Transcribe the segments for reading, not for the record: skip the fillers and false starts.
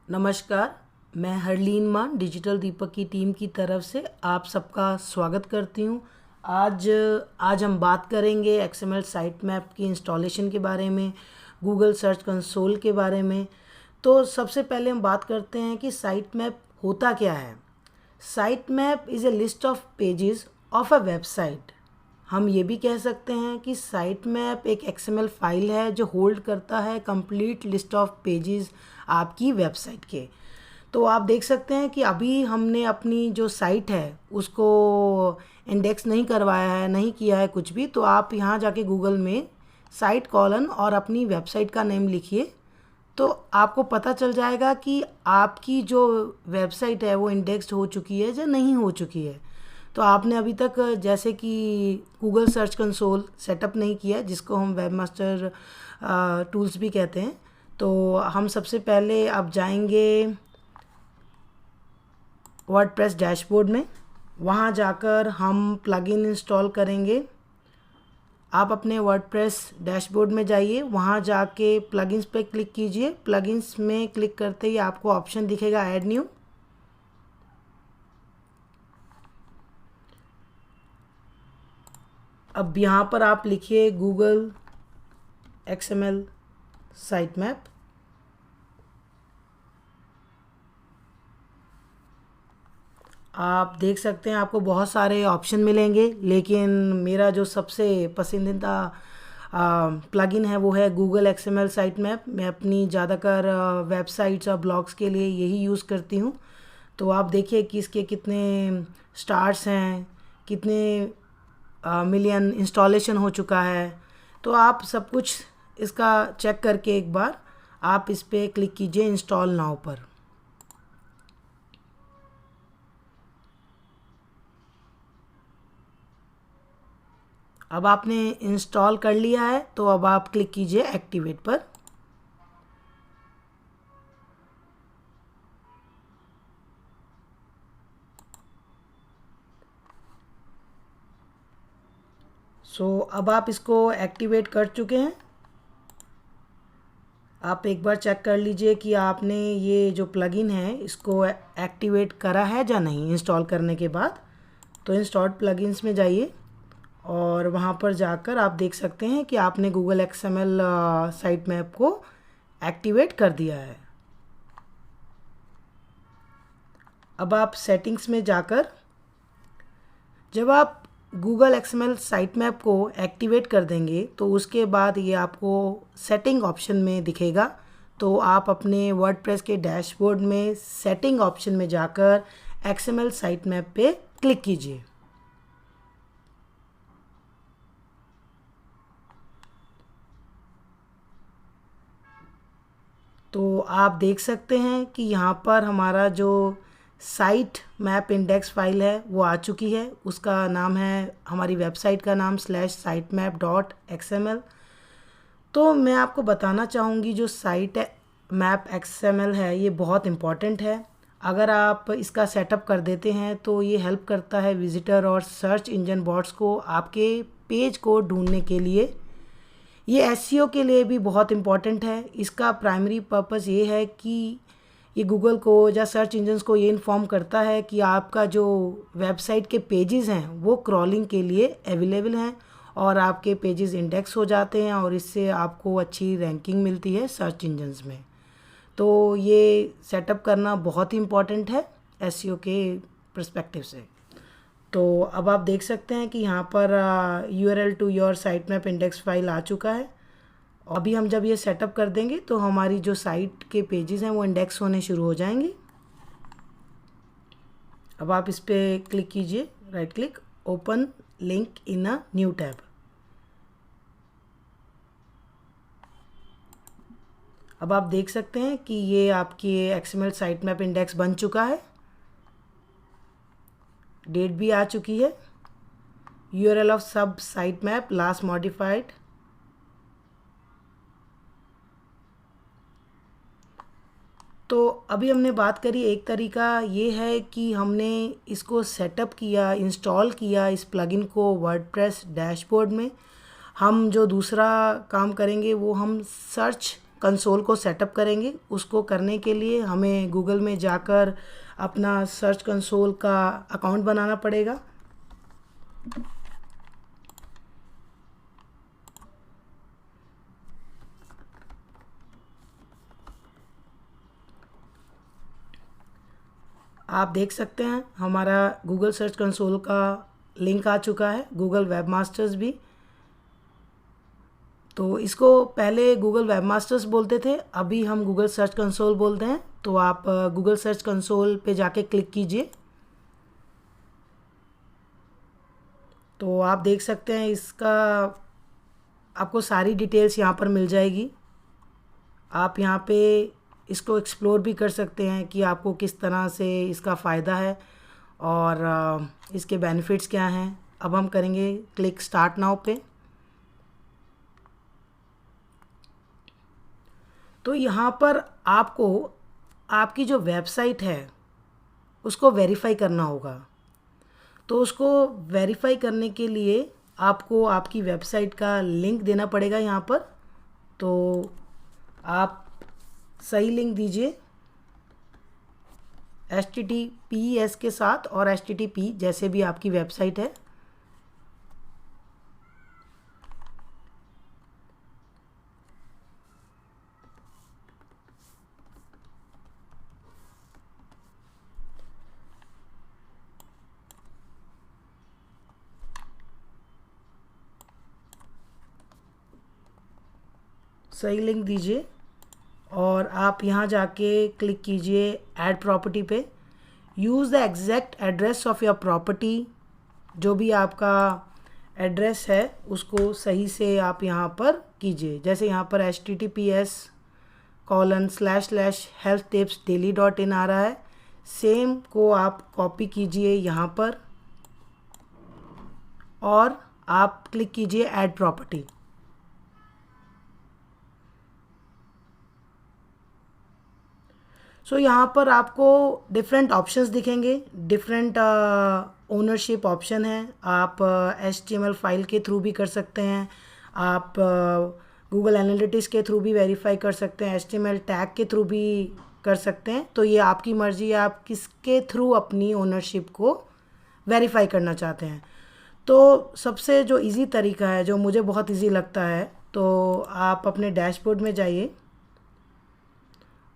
नमस्कार। मैं हरलीन मान डिजिटल दीपक की टीम की तरफ से आप सबका स्वागत करती हूँ। आज आज हम बात करेंगे एक्सएमएल साइट मैप की इंस्टॉलेशन के बारे में, गूगल सर्च कंसोल के बारे में। तो सबसे पहले हम बात करते हैं कि साइट मैप होता क्या है। Site map is a list of pages of a website. हम ये भी कह सकते हैं कि साइट मैप एक एक्सएमएल फाइल है जो होल्ड करता है कंप्लीट लिस्ट ऑफ पेजेस आपकी वेबसाइट के। तो आप देख सकते हैं कि अभी हमने अपनी जो साइट है उसको इंडेक्स नहीं करवाया है, नहीं किया है कुछ भी। तो आप यहाँ जाके गूगल में साइट कॉलन और अपनी वेबसाइट का नेम लिखिए, तो आपको पता चल जाएगा कि आपकी जो वेबसाइट है वो इंडेक्स्ड हो चुकी है या नहीं हो चुकी है। तो आपने अभी तक जैसे कि गूगल सर्च कंसोल सेटअप नहीं किया, जिसको हम वेबमास्टर टूल्स भी कहते हैं। तो हम सबसे पहले अब जाएंगे वर्डप्रेस डैशबोर्ड में। वहाँ जाकर हम प्लगइन इंस्टॉल करेंगे। आप अपने वर्डप्रेस डैशबोर्ड में जाइए, वहाँ जाके प्लगइन्स पे क्लिक कीजिए। प्लगइन्स में क्लिक करते ही आपको ऑप्शन दिखेगा ऐड न्यू। अब यहाँ पर आप लिखिए गूगल एक्सएमएल साइट मैप। आप देख सकते हैं आपको बहुत सारे ऑप्शन मिलेंगे, लेकिन मेरा जो सबसे पसंदीदा प्लगइन है वो है गूगल एक्सएमएल साइट मैप। मैं अपनी ज़्यादातर वेबसाइट्स और ब्लॉग्स के लिए यही यूज़ करती हूँ। तो आप देखिए कि इसके कितने स्टार्स हैं, कितने मिलियन इंस्टॉलेशन हो चुका है। तो आप सब कुछ इसका चेक करके एक बार आप इस पर क्लिक कीजिए इंस्टॉल नाउ पर। अब आपने इंस्टॉल कर लिया है, तो अब आप क्लिक कीजिए एक्टिवेट पर। अब आप इसको एक्टिवेट कर चुके हैं। आप एक बार चेक कर लीजिए कि आपने ये जो प्लगइन है इसको एक्टिवेट करा है या नहीं इंस्टॉल करने के बाद। तो इंस्टॉल्ड प्लगइन्स में जाइए और वहाँ पर जाकर आप देख सकते हैं कि आपने गूगल एक्सएमएल साइट मैप को एक्टिवेट कर दिया है। अब आप सेटिंग्स में जाकर जब आप गूगल एक्सएमएल साइट मैप को एक्टिवेट कर देंगे तो उसके बाद ये आपको सेटिंग ऑप्शन में दिखेगा। तो आप अपने वर्डप्रेस के डैशबोर्ड में सेटिंग ऑप्शन में जाकर एक्सएमएल साइट मैप पे क्लिक कीजिए। तो आप देख सकते हैं कि यहाँ पर हमारा जो साइट मैप इंडेक्स फाइल है वो आ चुकी है। उसका नाम है, हमारी वेबसाइट का नाम /sitemap.xml। तो मैं आपको बताना चाहूँगी जो साइट मैप XML है ये बहुत इम्पॉर्टेंट है। अगर आप इसका सेटअप कर देते हैं तो ये हेल्प करता है विजिटर और सर्च इंजन बॉट्स को आपके पेज को ढूंढने के लिए। ये एसईओ के लिए भी बहुत इम्पॉर्टेंट है। इसका प्राइमरी पर्पस ये है कि ये गूगल को या सर्च इंजन्स को ये इन्फॉर्म करता है कि आपका जो वेबसाइट के पेजेस हैं वो क्रॉलिंग के लिए अवेलेबल हैं और आपके पेजेस इंडेक्स हो जाते हैं और इससे आपको अच्छी रैंकिंग मिलती है सर्च इंजन्स में। तो ये सेटअप करना बहुत ही इम्पॉर्टेंट है एसईओ के पर्सपेक्टिव से। तो अब आप देख सकते हैं कि यहाँ पर URL to your site map index file आ चुका है। अभी हम जब ये सेटअप कर देंगे तो हमारी जो साइट के पेजेस हैं वो इंडेक्स होने शुरू हो जाएंगे। अब आप इस पर क्लिक कीजिए, right click, open link in a new tab. अब आप देख सकते हैं कि ये आपकी XML साइट मैप इंडेक्स बन चुका है। डेट भी आ चुकी है। URL ऑफ सब साइट मैप लास्ट मॉडिफाइड। तो अभी हमने बात करी, एक तरीका ये है कि हमने इसको सेटअप किया, इंस्टॉल किया इस प्लगइन को वर्डप्रेस डैशबोर्ड में। हम जो दूसरा काम करेंगे वो हम सर्च कंसोल को सेटअप करेंगे। उसको करने के लिए हमें गूगल में जाकर अपना सर्च कंसोल का अकाउंट बनाना पड़ेगा। आप देख सकते हैं हमारा गूगल सर्च कंसोल का लिंक आ चुका है, गूगल वेबमास्टर्स भी। तो इसको पहले गूगल वेबमास्टर्स बोलते थे, अभी हम गूगल सर्च कंसोल बोलते हैं। तो आप गूगल सर्च कंसोल पे जाके क्लिक कीजिए। तो आप देख सकते हैं इसका आपको सारी डिटेल्स यहाँ पर मिल जाएगी। आप यहाँ पे इसको एक्सप्लोर भी कर सकते हैं कि आपको किस तरह से इसका फ़ायदा है और इसके बेनिफिट्स क्या हैं। अब हम करेंगे क्लिक स्टार्ट नाउ पे। तो यहाँ पर आपको आपकी जो वेबसाइट है उसको वेरीफाई करना होगा। तो उसको वेरीफाई करने के लिए आपको आपकी वेबसाइट का लिंक देना पड़ेगा यहाँ पर। तो आप सही लिंक दीजिए HTTPS के साथ और HTTP जैसे भी आपकी वेबसाइट है। सही लिंक दीजिए और आप यहाँ जाके क्लिक कीजिए ऐड प्रॉपर्टी पे। Use the exact address of your property. जो भी आपका एड्रेस है उसको सही से आप यहाँ पर कीजिए। जैसे यहाँ पर https://healthtipsdaily.in आ रहा है, सेम को आप कॉपी कीजिए यहाँ पर और आप क्लिक कीजिए ऐड प्रॉपर्टी। सो यहाँ पर आपको डिफरेंट ऑप्शंस दिखेंगे, डिफरेंट ओनरशिप ऑप्शन है। आप HTML फाइल के थ्रू भी कर सकते हैं, आप गूगल एनालिटिक्स के थ्रू भी वेरीफाई कर सकते हैं, HTML टैग के थ्रू भी कर सकते हैं। तो ये आपकी मर्ज़ी है आप किसके थ्रू अपनी ओनरशिप को वेरीफाई करना चाहते हैं। तो सबसे जो इजी तरीका है, जो मुझे बहुत इजी लगता है, तो आप अपने डैशबोर्ड में जाइए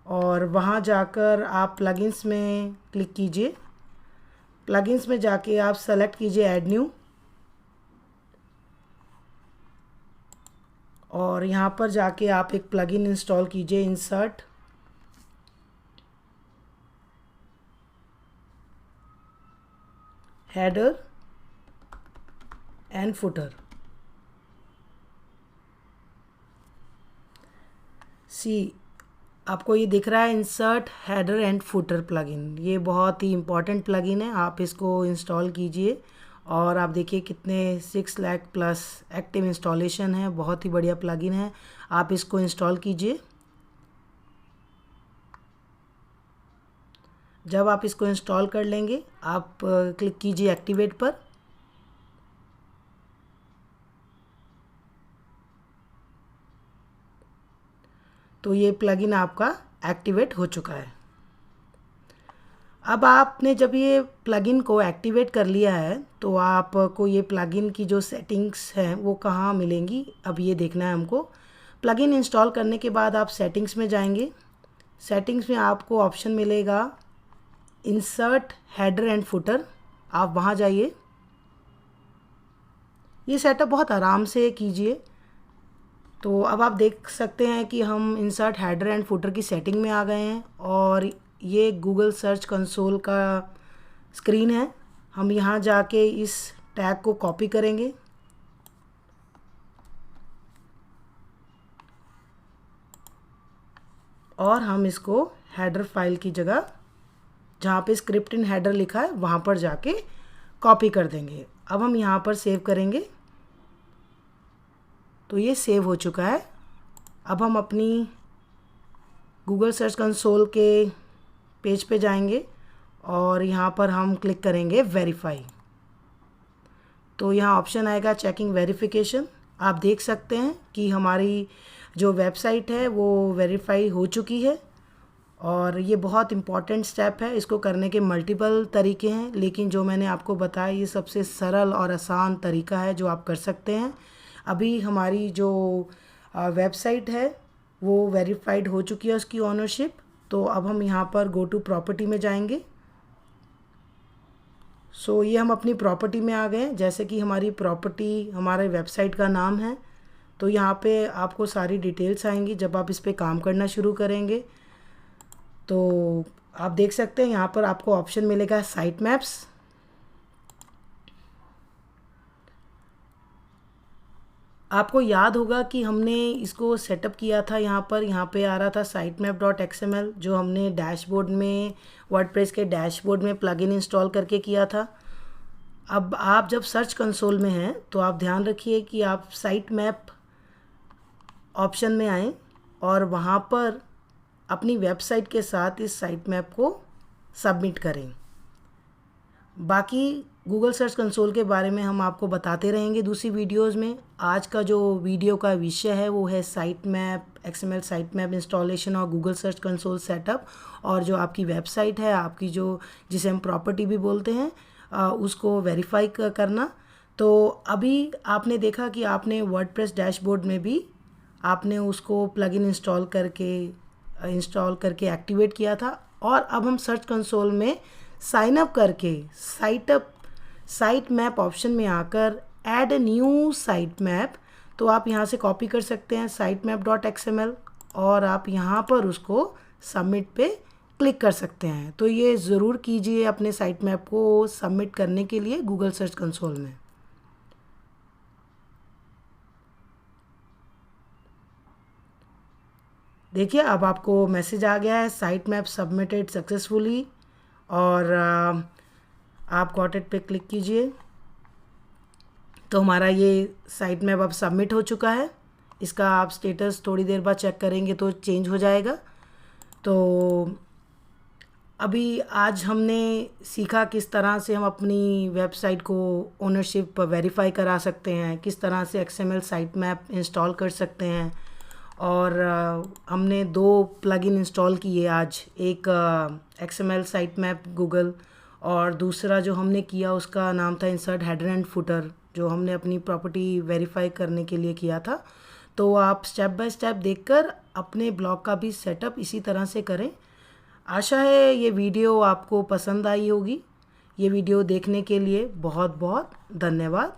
और वहाँ जाकर आप प्लगइन्स में क्लिक कीजिए। प्लगइन्स में जाके आप सेलेक्ट कीजिए ऐड न्यू और यहाँ पर जाके आप एक प्लगइन इंस्टॉल कीजिए, इंसर्ट हेडर एंड फुटर। सी आपको ये दिख रहा है insert header and footer plugin. ये बहुत ही इम्पॉर्टेंट प्लगइन है, आप इसको इंस्टॉल कीजिए और आप देखिए कितने 6 लाख प्लस एक्टिव इंस्टॉलेशन है। बहुत ही बढ़िया प्लगइन है, आप इसको इंस्टॉल कीजिए। जब आप इसको इंस्टॉल कर लेंगे आप क्लिक कीजिए एक्टिवेट पर। तो ये प्लगइन आपका एक्टिवेट हो चुका है। अब आपने जब ये प्लगइन को एक्टिवेट कर लिया है तो आपको ये प्लगइन की जो सेटिंग्स हैं वो कहाँ मिलेंगी, अब ये देखना है हमको। प्लगइन इंस्टॉल करने के बाद आप सेटिंग्स में जाएंगे। सेटिंग्स में आपको ऑप्शन मिलेगा इंसर्ट हेडर एंड फुटर, आप वहाँ जाइए। ये सेटअप बहुत आराम से कीजिए। तो अब आप देख सकते हैं कि हम इंसर्ट हेडर एंड फुटर की सेटिंग में आ गए हैं और ये गूगल सर्च कंसोल का स्क्रीन है। हम यहाँ जाके इस टैग को कॉपी करेंगे और हम इसको हेडर फाइल की जगह जहाँ पे स्क्रिप्ट इन हेडर लिखा है वहाँ पर जाके कॉपी कर देंगे। अब हम यहाँ पर सेव करेंगे। तो ये सेव हो चुका है। अब हम अपनी गूगल सर्च कंसोल के पेज पे जाएंगे और यहाँ पर हम क्लिक करेंगे वेरीफाई। तो यहाँ ऑप्शन आएगा चेकिंग वेरिफिकेशन। आप देख सकते हैं कि हमारी जो वेबसाइट है वो वेरीफाई हो चुकी है और ये बहुत इम्पॉर्टेंट स्टेप है। इसको करने के मल्टीपल तरीके हैं, लेकिन जो मैंने आपको बताया ये सबसे सरल और आसान तरीका है जो आप कर सकते हैं। अभी हमारी जो वेबसाइट है वो वेरीफाइड हो चुकी है उसकी ओनरशिप। तो अब हम यहाँ पर गो टू प्रॉपर्टी में जाएंगे। सो ये हम अपनी प्रॉपर्टी में आ गए। जैसे कि हमारी प्रॉपर्टी हमारे वेबसाइट का नाम है, तो यहाँ पे आपको सारी डिटेल्स आएंगी जब आप इस पे काम करना शुरू करेंगे। तो आप देख सकते हैं यहाँ पर आपको ऑप्शन मिलेगा साइट मैप्स। आपको याद होगा कि हमने इसको सेटअप किया था, यहाँ पे आ रहा था sitemap.xml जो हमने डैशबोर्ड में वर्डप्रेस के डैशबोर्ड में प्लगइन इंस्टॉल करके किया था। अब आप जब सर्च कंसोल में हैं तो आप ध्यान रखिए कि आप साइट मैप ऑप्शन में आएँ और वहाँ पर अपनी वेबसाइट के साथ इस साइट मैप को सबमिट करें। बाकी गूगल सर्च कंसोल के बारे में हम आपको बताते रहेंगे दूसरी वीडियोस में। आज का जो वीडियो का विषय है वो है site map, XML site map installation और गूगल सर्च कंसोल सेटअप, और जो आपकी वेबसाइट है आपकी जो जिसे हम प्रॉपर्टी भी बोलते हैं उसको वेरीफाई करना। तो अभी आपने देखा कि आपने वर्डप्रेस डैशबोर्ड में भी आपने उसको प्लगइन इंस्टॉल करके एक्टिवेट किया था, और अब हम सर्च कंसोल में साइन अप करके साइट मैप ऑप्शन में आकर add a new site map, तो आप यहाँ से कॉपी कर सकते हैं sitemap.xml और आप यहाँ पर उसको सबमिट पे क्लिक कर सकते हैं। तो ये ज़रूर कीजिए अपने साइट मैप को सबमिट करने के लिए गूगल सर्च कंसोल में। देखिए अब आपको मैसेज आ गया है साइट मैप सबमिटेड सक्सेसफुली, और आप गॉट इट पे क्लिक कीजिए तो हमारा ये साइट मैप अब सबमिट हो चुका है। इसका आप स्टेटस थोड़ी देर बाद चेक करेंगे तो चेंज हो जाएगा। तो अभी आज हमने सीखा किस तरह से हम अपनी वेबसाइट को ओनरशिप वेरीफाई करा सकते हैं, किस तरह से XML साइट मैप इंस्टॉल कर सकते हैं, और हमने 2 प्लगइन इंस्टॉल किए आज, एक XML साइट मैप गूगल और दूसरा जो हमने किया उसका नाम था इंसर्ट हेडर एंड फुटर, जो हमने अपनी प्रॉपर्टी वेरीफाई करने के लिए किया था। तो आप स्टेप बाय स्टेप देखकर अपने ब्लॉग का भी सेटअप इसी तरह से करें। आशा है ये वीडियो आपको पसंद आई होगी। ये वीडियो देखने के लिए बहुत बहुत धन्यवाद।